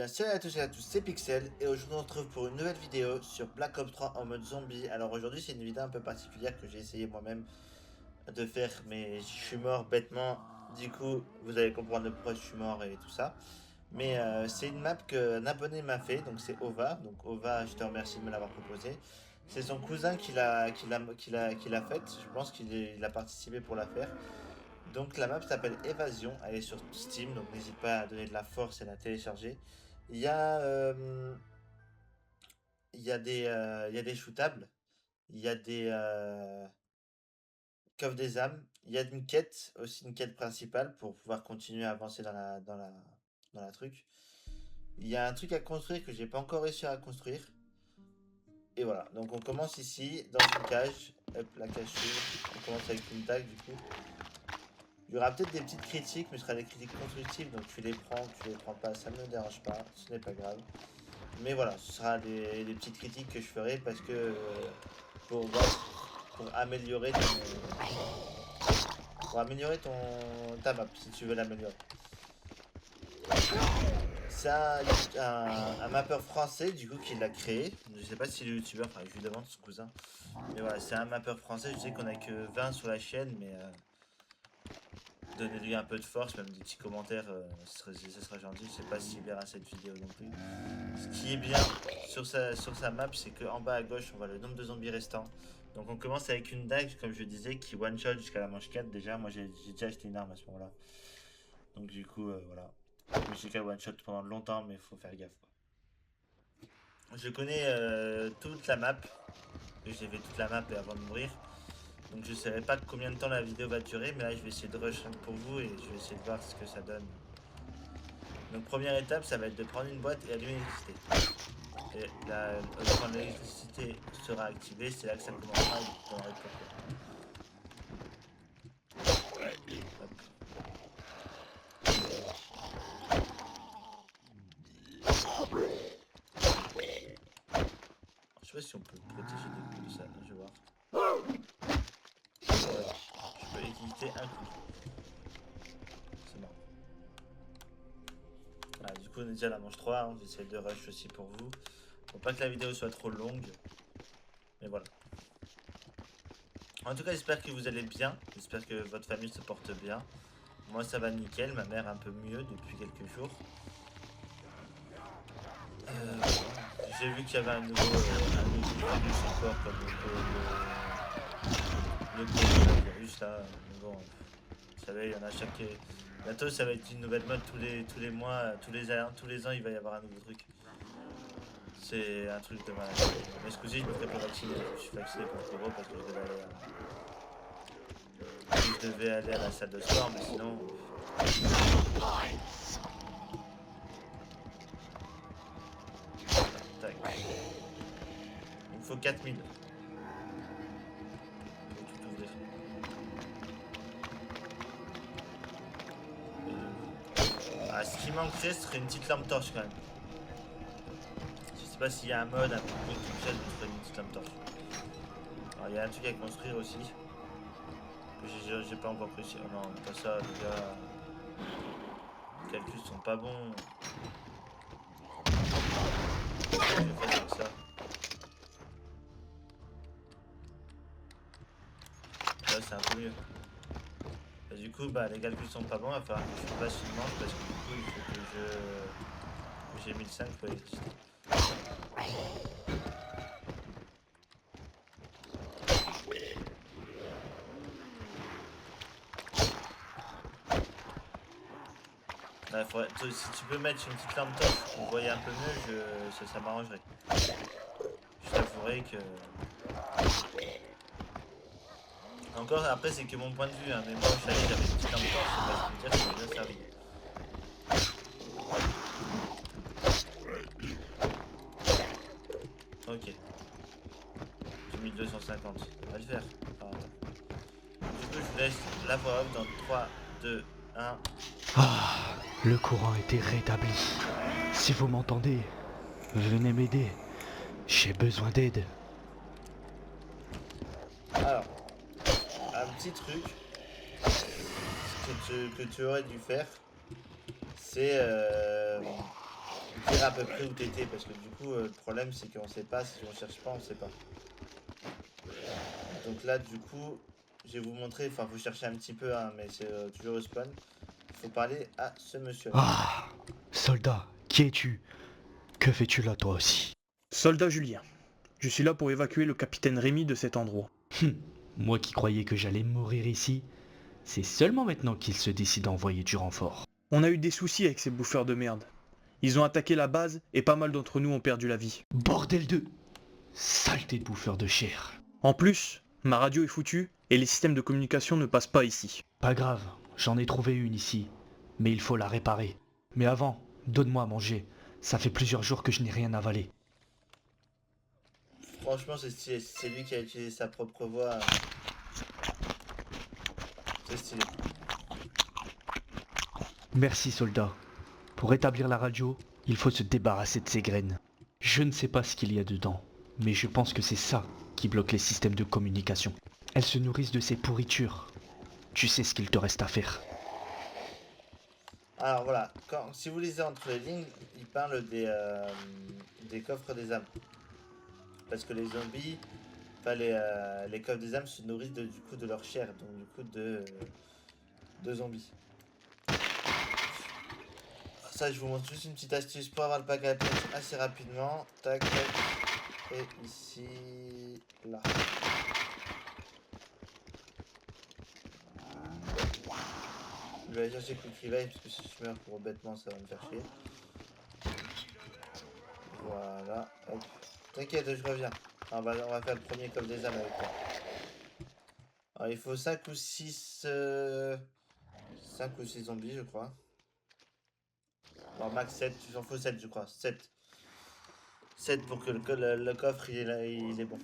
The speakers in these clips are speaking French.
bien, salut à tous et à tous, c'est Pixel et aujourd'hui on se retrouve pour une nouvelle vidéo sur Black Ops 3 en mode zombie. Alors aujourd'hui c'est une vidéo un peu particulière que j'ai essayé moi-même de faire, mais je suis mort bêtement. Du coup vous allez comprendre pourquoi je suis mort et tout ça. Mais c'est une map qu'un abonné m'a fait, donc c'est Ova. Donc Ova, je te remercie de me l'avoir proposé. C'est son cousin qui l'a faite. Je pense qu'il a participé pour la faire. Donc la map s'appelle Évasion, elle est sur Steam, donc n'hésite pas à donner de la force et à la télécharger. Il y a, euh, il y a des shootables, il y a des coffres des âmes, il y a une quête, aussi une quête principale pour pouvoir continuer à avancer dans la truc. Il y a un truc à construire que j'ai pas encore réussi à construire. Et voilà, donc on commence ici, dans une cage. Hop, la cage s'ouvre. On commence avec une dague du coup. Il y aura peut-être des petites critiques, mais ce sera des critiques constructives, donc tu les prends pas, ça ne me dérange pas, ce n'est pas grave. Mais voilà, ce sera des petites critiques que je ferai parce que pour, pour améliorer ta map, si tu veux l'améliorer. C'est un mappeur français du coup qui l'a créé. Je sais pas si le youtubeur, enfin je lui demande son cousin. Mais voilà, c'est un mappeur français, je sais qu'on a que 20 sur la chaîne, mais donnez-lui un peu de force, même des petits commentaires, ce sera gentil. Je sais pas s'il verra cette vidéo non plus. Ce qui est bien sur sa map, c'est qu'en bas à gauche, on voit le nombre de zombies restants. Donc on commence avec une dague, comme je disais, qui one-shot jusqu'à la manche 4. Déjà, moi j'ai déjà acheté une arme à ce moment-là. Donc du coup, voilà. Mais j'ai qu'à one-shot pendant longtemps, mais il faut faire gaffe, quoi. Je connais toute la map. J'ai fait toute la map avant de mourir. Donc je ne saurais pas combien de temps la vidéo va durer, mais là je vais essayer de rush pour vous et je vais essayer de voir ce que ça donne. Donc première étape, ça va être de prendre une boîte et allumer l'électricité. Et quand l'électricité sera activée, c'est là que ça commencera. Je vous donnerai pourquoi. Je sais pas si on peut protéger des coups de ça, je vais voir. Je peux éviter un coup. C'est marrant. Voilà, du coup on est déjà à la manche 3, hein. J'essaie de rush aussi pour vous. Pour pas que la vidéo soit trop longue. Mais voilà. En tout cas, j'espère que vous allez bien. J'espère que votre famille se porte bien. Moi, ça va nickel. Ma mère un peu mieux depuis quelques jours. J'ai vu qu'il y avait un nouveau virus encore, comme le coronavirus là. Mais bon, vous savez, il y en a chaque. Bientôt, ça va être une nouvelle mode tous les mois, tous les ans, il va y avoir un nouveau truc. C'est un truc de malade. Mais ce coup-ci, je me ferai pas vacciner. Je suis vacciné pour le corona parce que je devais aller à la salle de sport, mais sinon. Tac. Il me faut 4000 pour tout ouvrir. Ce qui manquerait, ce serait une petite lampe torche quand même. Je sais pas s'il y a un mode un peu plus tout seul, mais je ferais une petite lampe torche. Alors il y a un truc à construire aussi. Que j'ai pas encore réussi. Oh non, pas ça, les gars. Les calculs sont pas bons. Je vais faire avec ça. Là, c'est un peu mieux. Et du coup, bah, les calculs sont pas bons. Il va falloir que je fasse une manche parce que du coup, il faut que j'ai 1005 pour l'électricité. Si tu peux mettre une petite lampe torche pour voyer un peu mieux, ça m'arrangerait. Je t'avouerai que. Encore après, c'est que mon point de vue, hein, mais moi je savais que j'avais une petite lampe torche, c'est pas je peux dire que ça m'a bien servi. Ok. J'ai mis 250, ça va le faire. Ah, du coup, je vous laisse la voix off dans 3, 2, 1. Ah, le courant était rétabli. Si vous m'entendez, venez m'aider. J'ai besoin d'aide. Alors, un petit truc que tu aurais dû faire, c'est dire à peu près où t'étais, parce que du coup, le problème c'est qu'on sait pas, si on cherche pas, on sait pas. Donc là, du coup, je vais vous montrer, enfin, vous cherchez un petit peu, hein, mais c'est toujours au spawn. Il faut parler à ce monsieur-là. Ah, soldat, qui es-tu? Que fais-tu là toi aussi? Soldat Julien, je suis là pour évacuer le capitaine Rémy de cet endroit. Moi qui croyais que j'allais mourir ici, c'est seulement maintenant qu'il se décide à envoyer du renfort. On a eu des soucis avec ces bouffeurs de merde. Ils ont attaqué la base et pas mal d'entre nous ont perdu la vie. Bordel de... Saleté de bouffeur de chair. En plus, ma radio est foutue et les systèmes de communication ne passent pas ici. Pas grave, j'en ai trouvé une ici. Mais il faut la réparer. Mais avant, donne-moi à manger. Ça fait plusieurs jours que je n'ai rien avalé. Franchement, c'est stylé. C'est lui qui a utilisé sa propre voix. C'est stylé. Merci soldat. Pour établir la radio, il faut se débarrasser de ces graines. Je ne sais pas ce qu'il y a dedans, mais je pense que c'est ça qui bloque les systèmes de communication. Elles se nourrissent de ces pourritures. Tu sais ce qu'il te reste à faire. Alors voilà, si vous lisez entre les lignes, il parle des coffres des âmes. Parce que les zombies, enfin les coffres des âmes se nourrissent du coup de leur chair, donc du coup de zombies. Ça, je vous montre juste une petite astuce pour avoir le pack à pêche assez rapidement. Tac, tac. Et ici, là. Je vais aller chercher Quick Revive parce que si je meurs pour bêtement, ça va me faire chier. Voilà, hop. T'inquiète, je reviens. On va faire le premier coffre des âmes avec toi. Alors, il faut 5 ou 6 5 ou 6 zombies, je crois. Bon, max 7, il en faut 7, je crois. 7. 7 pour que le coffre il est bon.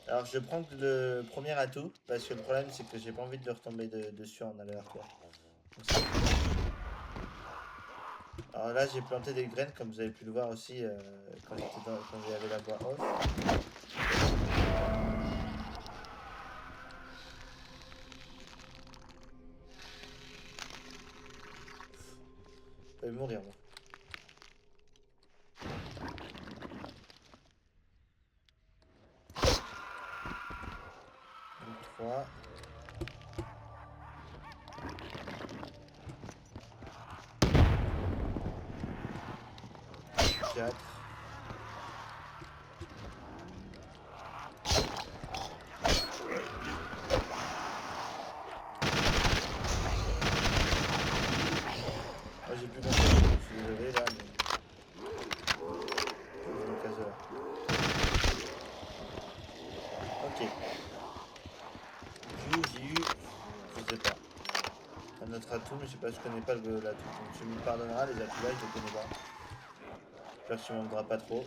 Alors, je prends le premier atout parce que le problème c'est que j'ai pas envie de retomber dessus en aléatoire. Alors là, j'ai planté des graines, comme vous avez pu le voir aussi quand j'avais la voix off. Je vais mourir, moi. Donc, 3. 4. Moi j'ai plus compris, je suis désolé là, mais je me casse de là. Ok. J'ai eu, je sais pas, un autre atout, mais je sais pas, je connais pas l'atout. Donc tu me pardonneras, les atouts là, je les connais pas. J'espère que tu m'en voudras pas trop.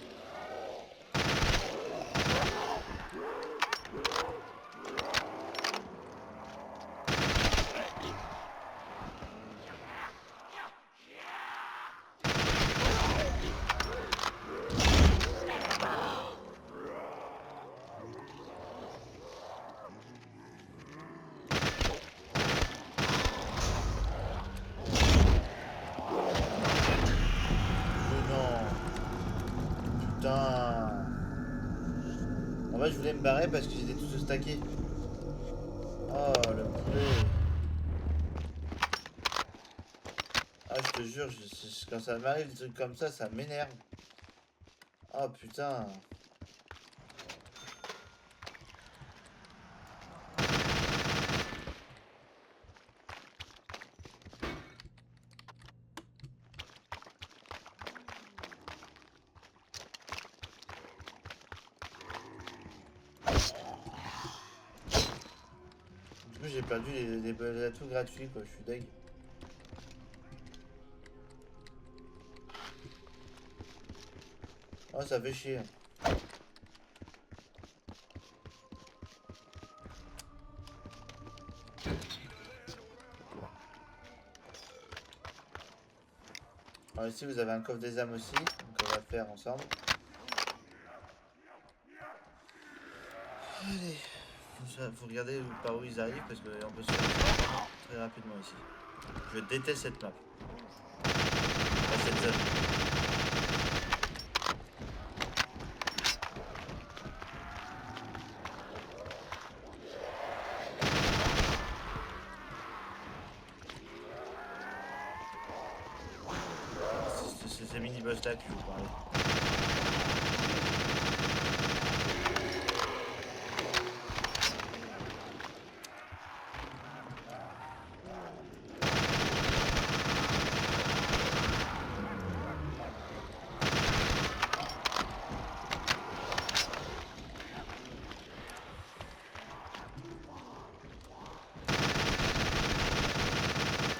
Putain. En fait, je voulais me barrer parce que j'étais tous stacké. Oh, le poulet. Ah, je te jure, quand ça m'arrive des trucs comme ça m'énerve. Oh, putain. Du coup, j'ai perdu les atouts gratuits, quoi. Je suis deg. Oh, ça fait chier. Alors ici, vous avez un coffre des âmes aussi. Donc, on va le faire ensemble. Allez. Faut regarder par où ils arrivent parce qu'on peut se faire très rapidement ici. Je déteste cette map. Enfin, cette zone. ces mini-boss là que je vous parlais.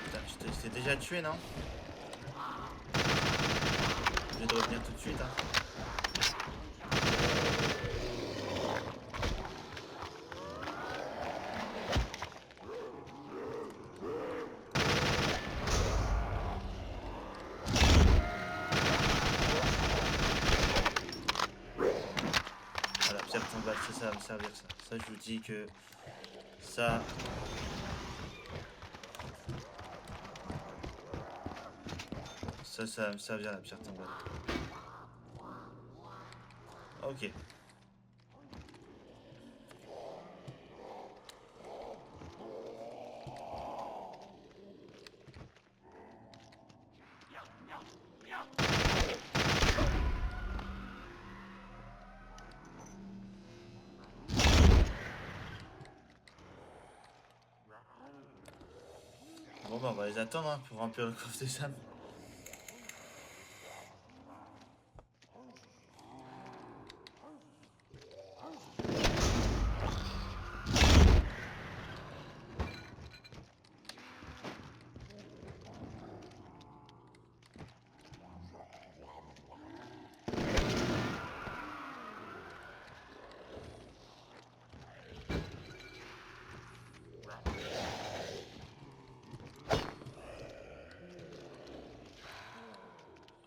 Putain, je t'ai déjà tué, non? Je vais de revenir tout de suite, hein. Voilà, pierre tombale, ça va me servir ça. Ça, je vous dis que ça. Ça va me servir la pierre tombale. Ok. Bon bah on va les attendre hein, pour remplir le coffre des âmes.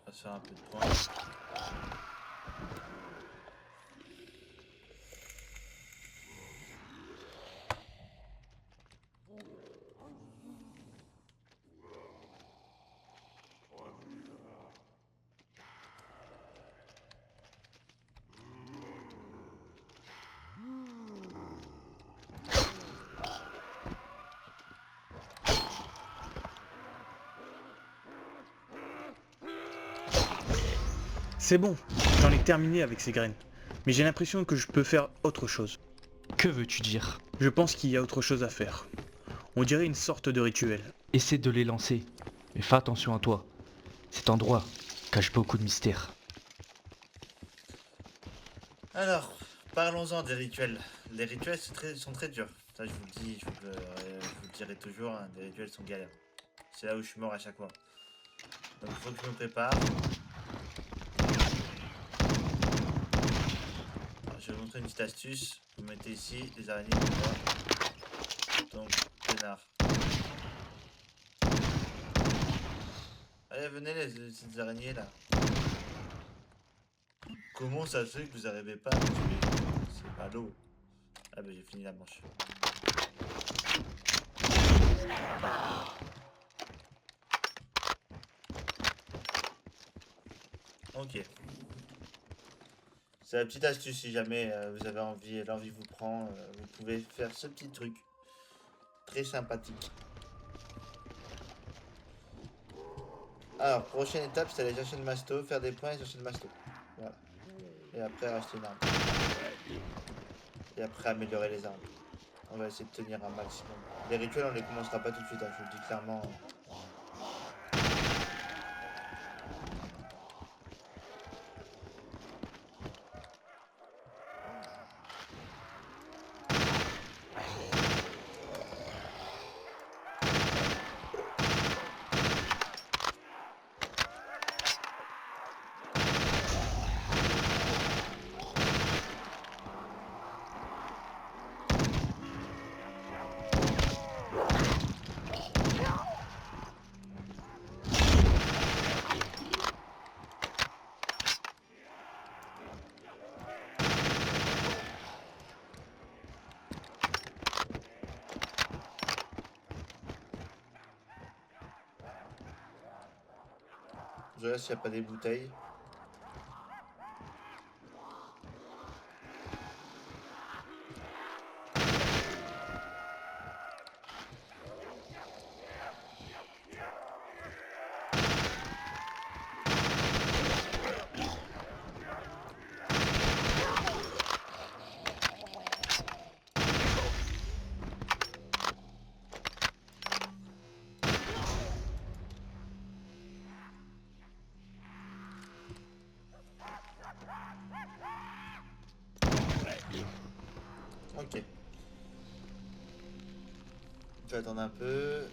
On va se faire un peu de points. C'est bon, j'en ai terminé avec ces graines. Mais j'ai l'impression que je peux faire autre chose. Que veux-tu dire? Je pense qu'il y a autre chose à faire. On dirait une sorte de rituel. Essaie de les lancer. Mais fais attention à toi. Cet endroit cache beaucoup de mystères. Alors, parlons-en des rituels. Les rituels sont très durs. Ça je vous le dis, je vous le dirai toujours, hein, les rituels sont galères. C'est là où je suis mort à chaque fois. Donc il faut que je me prépare. Alors, je vais vous montrer une petite astuce. Vous mettez ici les araignées de bois. Donc, peinard. Allez, venez les petites araignées là. Comment ça se fait que vous n'arrivez pas à me tuer? C'est pas l'eau. Ah bah j'ai fini la manche. Ok. C'est la petite astuce si jamais vous avez envie, l'envie vous prend, vous pouvez faire ce petit truc. Très sympathique. Alors, prochaine étape, c'est aller chercher le masto, faire des points et chercher le masto. Voilà. Et après, racheter une arme. Et après, améliorer les armes. On va essayer de tenir un maximum. Les rituels, on les commencera pas tout de suite, hein, je vous le dis clairement. Je regarde s'il n'y a pas des bouteilles. Je vais attendre un peu.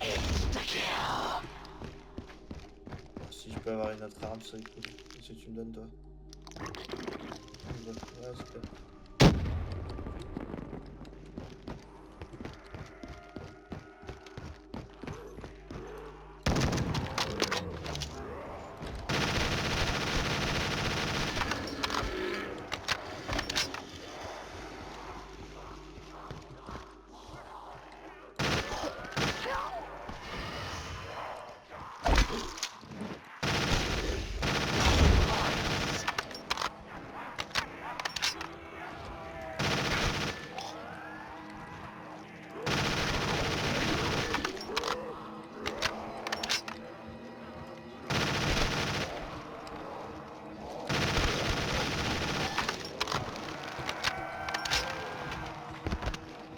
Si je peux avoir une autre arme, c'est cool. Qu'est-ce que tu me donnes, toi? Ouais, super.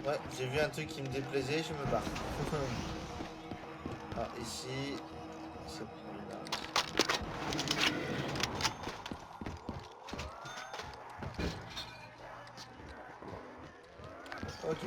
Ouais, j'ai vu un truc qui me déplaisait, je me barre. Ah, ici, c'est ok.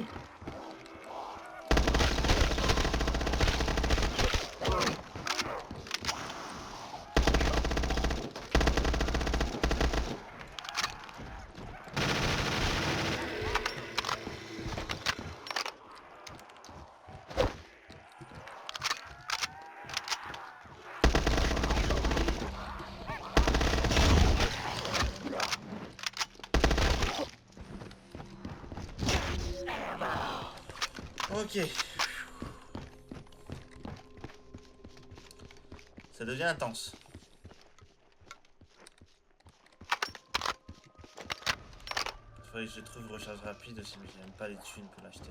Ok. Ça devient intense. Il faudrait que je trouve recharge rapide aussi, mais j'ai même pas les thunes pour l'acheter.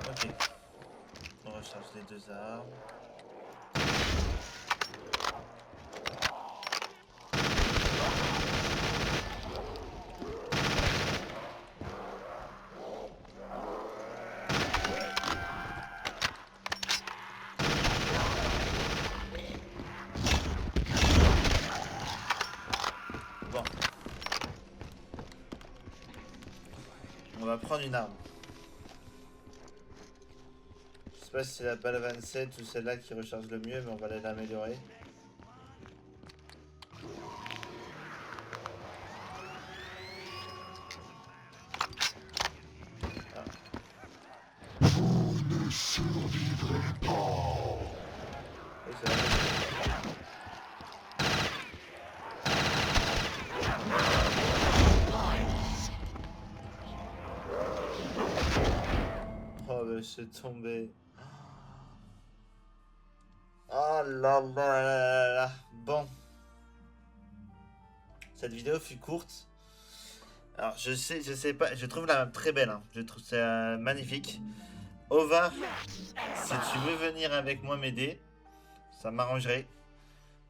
Ok. On recharge les deux armes. Bon. On va prendre une arme. Je sais pas si c'est la balle 27 ou celle-là qui recharge le mieux, mais on va aller l'améliorer. Ah. Oui, c'est vrai. Oh, mais c'est tombé. Oh là là là là. Bon. Cette vidéo fut courte. Alors, je sais pas, je trouve la map très belle, hein. Je trouve ça magnifique. Ova, si tu veux venir avec moi m'aider, ça m'arrangerait.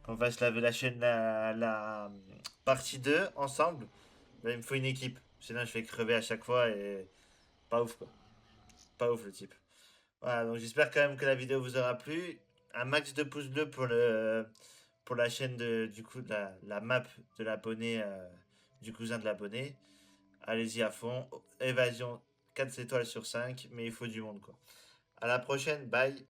Qu'on fasse la chaîne, la partie 2 ensemble. Mais il me faut une équipe. Sinon, je fais crever à chaque fois et pas ouf quoi. Pas ouf le type. Voilà, donc j'espère quand même que la vidéo vous aura plu. Un max de pouces bleus pour la chaîne du coup de la map de l'abonné, du cousin de l'abonné. Allez-y à fond. Évasion 4 étoiles sur 5, mais il faut du monde quoi. À la prochaine, bye.